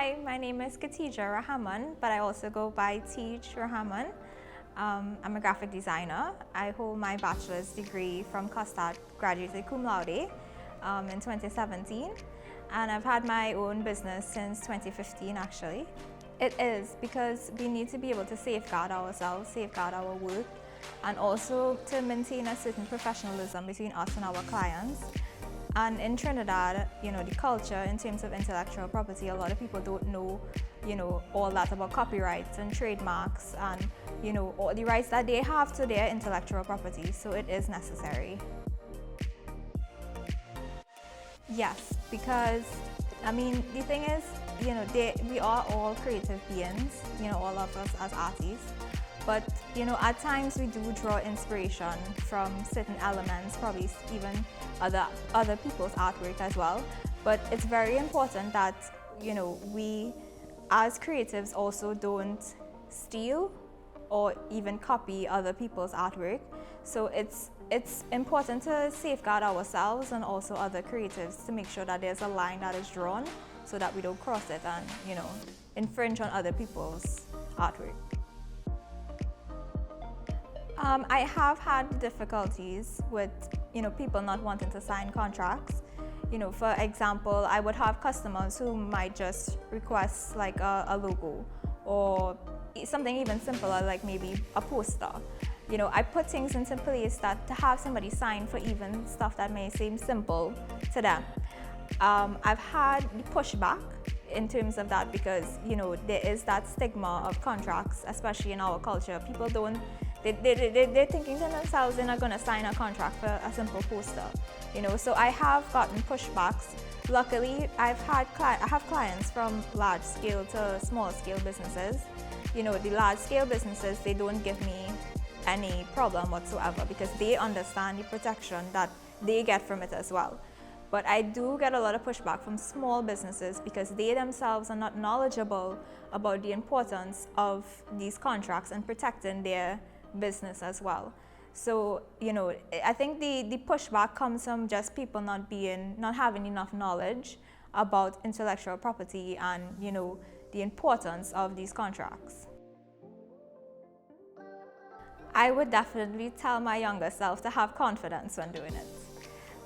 Hi, my name is Khatija Rahaman, but I also go by Teej Rahaman. I'm a graphic designer. I hold my bachelor's degree from Costa, graduated cum laude in 2017, and I've had my own business since 2015 actually. It is because we need to be able to safeguard ourselves, safeguard our work, and also to maintain a certain professionalism between us and our clients. And in Trinidad, the culture in terms of intellectual property, a lot of people don't know, all that about copyrights and trademarks and, all the rights that they have to their intellectual property. So it is necessary. Yes, because, the thing is, we are all creative beings, all of us as artists. But, at times we do draw inspiration from certain elements, probably even other people's artwork as well. But it's very important that, we as creatives also don't steal or even copy other people's artwork. So it's important to safeguard ourselves and also other creatives to make sure that there's a line that is drawn so that we don't cross it and, infringe on other people's artwork. I have had difficulties with, people not wanting to sign contracts. For example, I would have customers who might just request like a logo or something even simpler like maybe a poster. I put things into place that to have somebody sign for even stuff that may seem simple to them. I've had pushback in terms of that because, there is that stigma of contracts, especially in our culture. People don't, they're thinking to themselves they're not going to sign a contract for a simple poster, So I have gotten pushbacks. Luckily, I have clients from large scale to small scale businesses. The large scale businesses, they don't give me any problem whatsoever because they understand the protection that they get from it as well. But I do get a lot of pushback from small businesses because they themselves are not knowledgeable about the importance of these contracts and protecting their business as well. So, I think the pushback comes from just people not having enough knowledge about intellectual property and, the importance of these contracts. I would definitely tell my younger self to have confidence when doing it,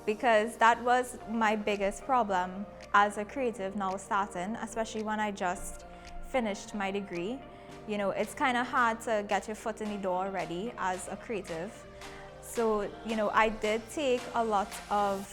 because that was my biggest problem as a creative now starting, especially when I just finished my degree. It's kind of hard to get your foot in the door already as a creative. So, I did take a lot of,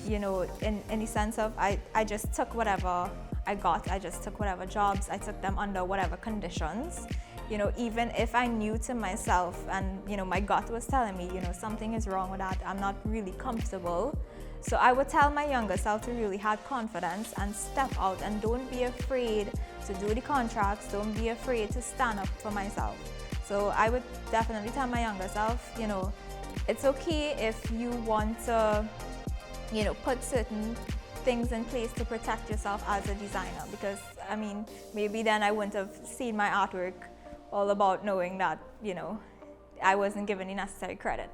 in the sense of I just took whatever I got. I just took whatever jobs. I took them under whatever conditions. Even if I knew to myself and, my gut was telling me, something is wrong with that, I'm not really comfortable. So I would tell my younger self to really have confidence and step out and don't be afraid to do the contracts, don't be afraid to stand up for myself. So I would definitely tell my younger self, it's okay if you want to, put certain things in place to protect yourself as a designer, because maybe then I wouldn't have seen my artwork all about knowing that, I wasn't given the necessary credit.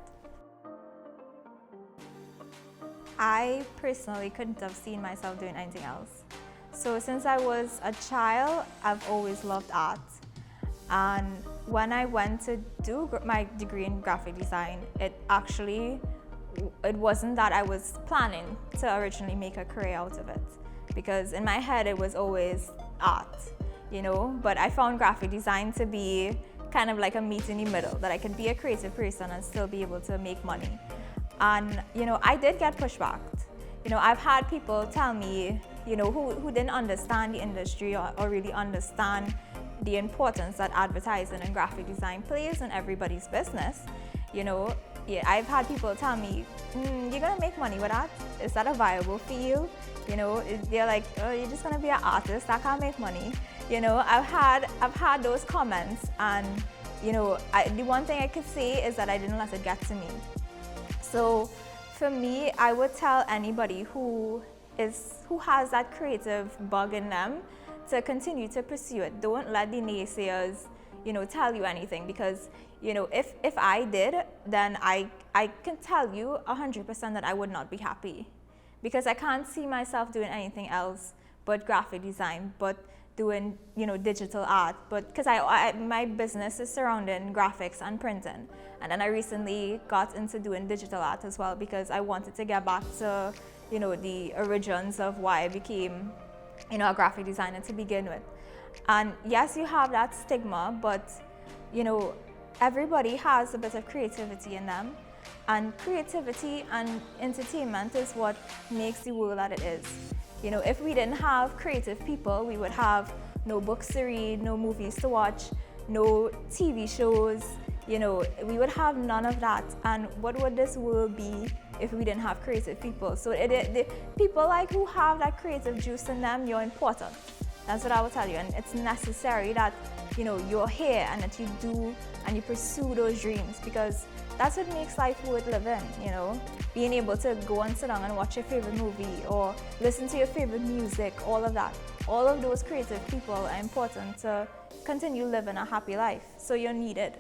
I personally couldn't have seen myself doing anything else. So since I was a child, I've always loved art. And when I went to do my degree in graphic design, it wasn't that I was planning to originally make a career out of it. Because in my head, it was always art, But I found graphic design to be kind of like a meet in the middle, that I could be a creative person and still be able to make money. And, I did get pushback. I've had people tell me, who didn't understand the industry or really understand the importance that advertising and graphic design plays in everybody's business. I've had people tell me, you're going to make money with that? Is that a viable field? They're like, oh, you're just going to be an artist that can't make money. I've had those comments, and, the one thing I could say is that I didn't let it get to me. So for me, I would tell anybody who has that creative bug in them to continue to pursue it. Don't let the naysayers, tell you anything, because, if I did, then I can tell you 100% that I would not be happy, because I can't see myself doing anything else but graphic design, but doing, you know, digital art, but because my business is surrounding graphics and printing, and then I recently got into doing digital art as well because I wanted to get back to, you know, the origins of why I became, you know, a graphic designer to begin with. And yes, you have that stigma, but you know, everybody has a bit of creativity in them, and creativity and entertainment is what makes the world that it is. You know, if we didn't have creative people, we would have no books to read, no movies to watch, no TV shows, you know, we would have none of that. And what would this world be if we didn't have creative people? So the people like who have that creative juice in them, you're important. That's what I will tell you. And it's necessary that, you know, you're here and that you do and you pursue those dreams, because that's what makes life worth living, you know. Being able to go and sit down and watch your favorite movie or listen to your favorite music, all of that. All of those creative people are important to continue living a happy life. So you're needed.